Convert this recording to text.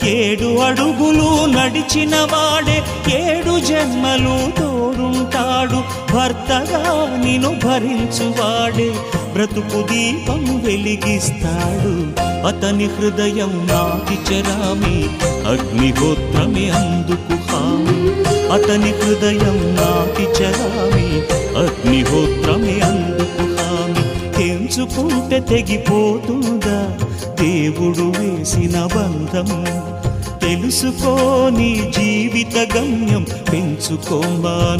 7 అడుగులు నడిచిన వాడే 7 జన్మలు తోడుంటాడు. భర్తగా నిన్ను భరించువాడే బ్రతుకు దీపం వెలిగిస్తాడు. అతని హృదయం నాటి చరామి, అగ్నిహోత్రమే అందుకు హామీ. అతని హృదయం నాటి చరామి, అగ్నిహోత్రమే అందుకు హామీ. తెంచుకుంటే తెగిపోతుందా దేవుడు వేసిన బంధం? తెలుసుకో నీ జీవిత గమ్యం, పెంచుకోమానుబంధం.